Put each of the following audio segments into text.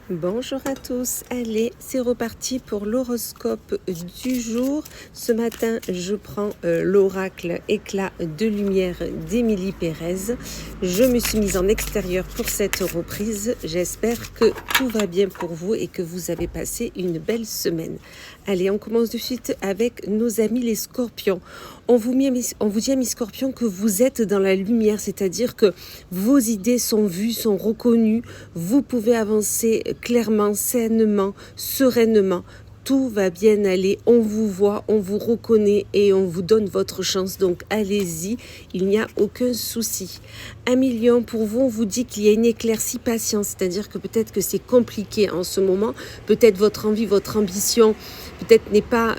Bonjour à tous, allez, c'est reparti pour l'horoscope du jour. Ce matin, je prends l'oracle Éclat de lumière d'Émilie Pérez. Je me suis mise en extérieur pour cette reprise. J'espère que tout va bien pour vous et que vous avez passé une belle semaine. Allez, on commence de suite avec nos amis les scorpions. On vous dit, amis scorpions, que vous êtes dans la lumière, c'est-à-dire que vos idées sont vues, sont reconnues. Vous pouvez avancer clairement, sainement, sereinement. Tout va bien aller, on vous voit, on vous reconnaît et on vous donne votre chance. Donc allez-y, il n'y a aucun souci. 1 million, pour vous, on vous dit qu'il y a une éclaircie patience, c'est-à-dire que peut-être que c'est compliqué en ce moment, peut-être votre envie, votre ambition, peut-être n'est pas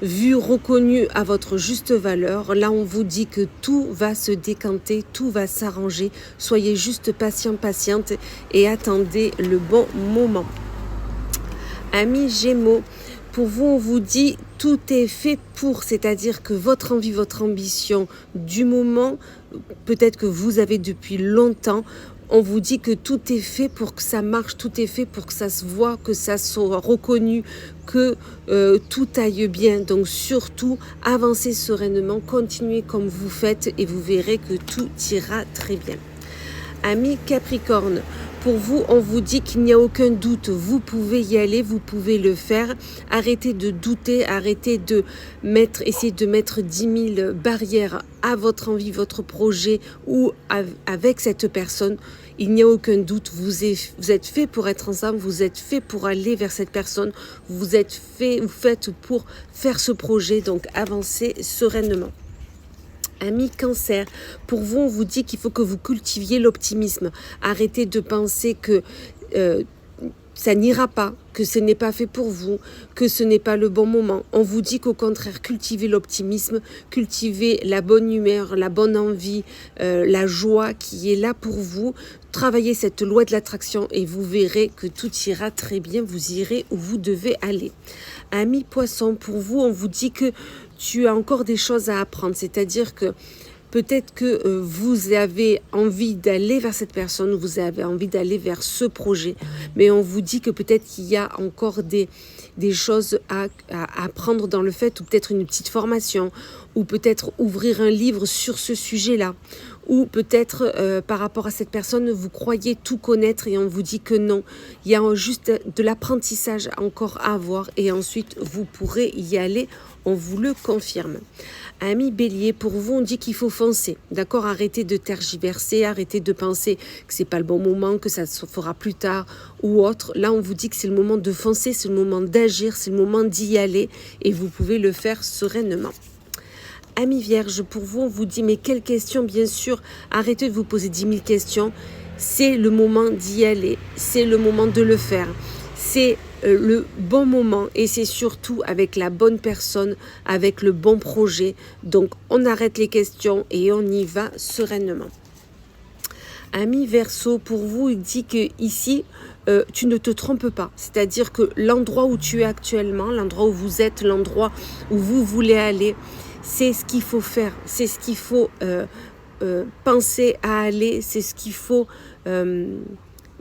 vue, reconnue à votre juste valeur. Là, on vous dit que tout va se décanter, tout va s'arranger. Soyez juste patient, patiente et attendez le bon moment. Amis Gémeaux, pour vous, on vous dit tout est fait pour, c'est-à-dire que votre envie, votre ambition du moment, peut-être que vous avez depuis longtemps, on vous dit que tout est fait pour que ça marche, tout est fait pour que ça se voit, que ça soit reconnu, que tout aille bien. Donc surtout, avancez sereinement, continuez comme vous faites et vous verrez que tout ira très bien. Amis Capricorne, pour vous, on vous dit qu'il n'y a aucun doute, vous pouvez y aller, vous pouvez le faire. Arrêtez de douter, arrêtez de essayer de mettre 10 000 barrières à votre envie, votre projet ou avec cette personne. Il n'y a aucun doute, vous êtes fait pour être ensemble, vous êtes fait pour aller vers cette personne, vous faites pour faire ce projet, donc avancez sereinement. Amis Cancer, pour vous, on vous dit qu'il faut que vous cultiviez l'optimisme. Arrêtez de penser que ça n'ira pas, que ce n'est pas fait pour vous, que ce n'est pas le bon moment. On vous dit qu'au contraire, cultivez l'optimisme, cultivez la bonne humeur, la bonne envie, la joie qui est là pour vous. Travaillez cette loi de l'attraction et vous verrez que tout ira très bien, vous irez où vous devez aller. Amis Poissons, pour vous, on vous dit que tu as encore des choses à apprendre, c'est-à-dire que peut-être que vous avez envie d'aller vers cette personne, vous avez envie d'aller vers ce projet, mais on vous dit que peut-être qu'il y a encore des choses à apprendre dans le fait, ou peut-être une petite formation, ou peut-être ouvrir un livre sur ce sujet-là, ou peut-être par rapport à cette personne, vous croyez tout connaître et on vous dit que non, il y a juste de l'apprentissage encore à avoir et ensuite vous pourrez y aller, on vous le confirme. Amis Bélier, pour vous, on dit qu'il faut foncer, d'accord? Arrêtez de tergiverser, arrêtez de penser que c'est pas le bon moment, que ça se fera plus tard ou autre. Là, on vous dit que c'est le moment de foncer, c'est le moment d'agir, c'est le moment d'y aller et vous pouvez le faire sereinement. Amis Vierge, pour vous, on vous dit, mais quelles questions? Bien sûr, arrêtez de vous poser 10 000 questions. C'est le moment d'y aller, c'est le moment de le faire. C'est le bon moment et c'est surtout avec la bonne personne, avec le bon projet. Donc, on arrête les questions et on y va sereinement. Ami Verseau, pour vous, il dit que ici, tu ne te trompes pas. C'est-à-dire que l'endroit où tu es actuellement, l'endroit où vous êtes, l'endroit où vous voulez aller, c'est ce qu'il faut faire, c'est ce qu'il faut penser à aller, c'est ce qu'il faut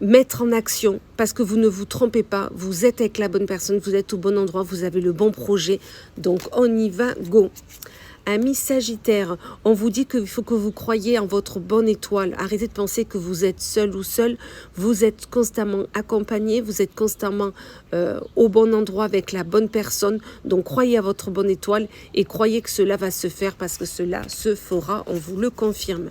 mettre en action parce que vous ne vous trompez pas, vous êtes avec la bonne personne, vous êtes au bon endroit, vous avez le bon projet, donc on y va, go. Amis Sagittaire, on vous dit qu'il faut que vous croyiez en votre bonne étoile. Arrêtez de penser que vous êtes seul ou seul. Vous êtes constamment accompagné, vous êtes constamment au bon endroit avec la bonne personne. Donc croyez à votre bonne étoile et croyez que cela va se faire parce que cela se fera, on vous le confirme.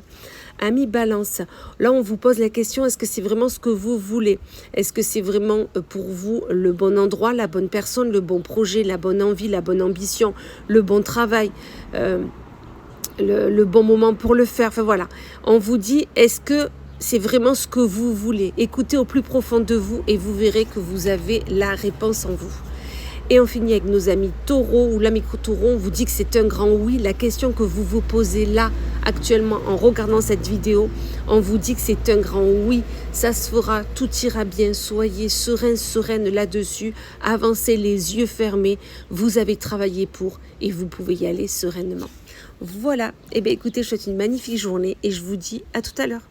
Amis Balance, là on vous pose la question, est-ce que c'est vraiment ce que vous voulez? Est-ce que c'est vraiment pour vous le bon endroit, la bonne personne, le bon projet, la bonne envie, la bonne ambition, le bon travail, le bon moment pour le faire? Enfin voilà, on vous dit, est-ce que c'est vraiment ce que vous voulez? Écoutez au plus profond de vous et vous verrez que vous avez la réponse en vous. Et on finit avec nos amis taureaux, ou l'ami taureau, on vous dit que c'est un grand oui. La question que vous vous posez là, actuellement, en regardant cette vidéo, on vous dit que c'est un grand oui. Ça se fera, tout ira bien. Soyez serein, sereine là-dessus. Avancez les yeux fermés. Vous avez travaillé pour et vous pouvez y aller sereinement. Voilà. Eh bien, écoutez, je vous souhaite une magnifique journée et je vous dis à tout à l'heure.